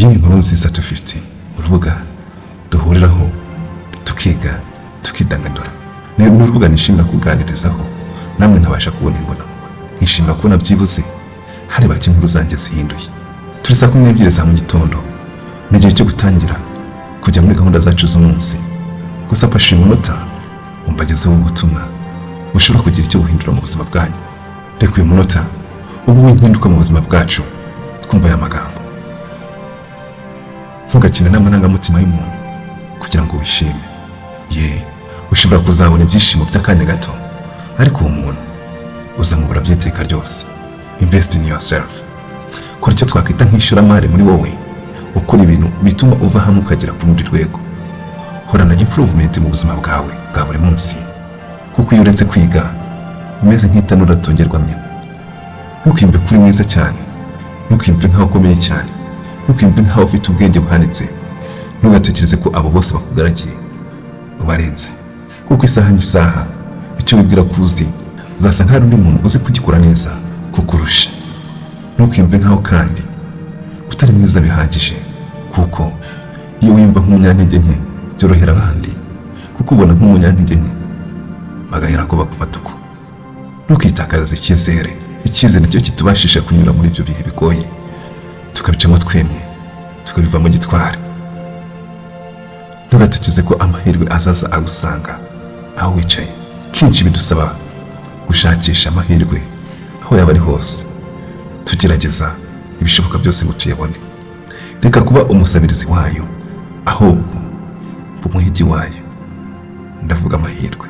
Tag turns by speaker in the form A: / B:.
A: iyi ni inkuru nziza dufite urubuga duhuriraho tukiga tukidagadura. Ni urubuga nishimira kuganirizaho namwe ntabasha kubona imbonamubone. Nishimira kubona byibuze hari bake inkuru zanjye zihinduye. Turi saa 12 za mu gitondo ni igihe cyo gutangira kujya muri gahunda zacu z'umunsi. Gusa mfashe umunota umbagezeho ubutumwa bushobora kugira icyo buhindura mu buzima bwanyu. Reka uyu munota ubu winduka mu buzima bwacu twumva aya magambo. Ntugakine n'amarangamutima y'umuntu kugira ngo wishime. Ushobora kuzabona ibyishimo by'akanya gato, ariko uwo muntu uzamubura by'iteka ryose. Invest in yourself. Kora icyo twakwita nk'ishoramari muri wowe, ukora ibintu bituma uva hamwe ukagera ku rundi rwego. Horana improvement mu buzima bwawe bwa buri munsi, kuko iyo uretse kwiga umeze nk'itanura tongerwamye. Ntukimbe kuri mwiza cyane, ntukimbe nkaho ukomeye cyane, ntukimbe nkaho ufite ubwenge buhanitse. Ntugatekereze ko abo bose bakugaragiye ubarenze, kuko isaha n'isaha icyo wibwira kuzi uzasanga hari undi muntu uzi kugikora neza kukurusha. Ntukimbe nkaho kandi utari mwiza bihagije, kuko iyo wiyumva nk'umunyantege nke byorohera abandi kuko ubona nk'umunyantege nke bagahera ko bagufata uko. Ntukitakaze icyizere. Icyizere nicyo kitubashisha kunyura muri ibyo bihe bigoye, tukabicamo twemye, tukabivamo gitware. Ntugatekereze ko amahirwe azaza agusanga aho wicaye. Kenshi bidusaba gushakisha amahirwe aho yaba ari hose, tugerageza ibishoboka byose ngo tuyabone. Reka kuba umusabirizi wayo, ahubwo umuhigi wayo. Ndavuga amahirwe.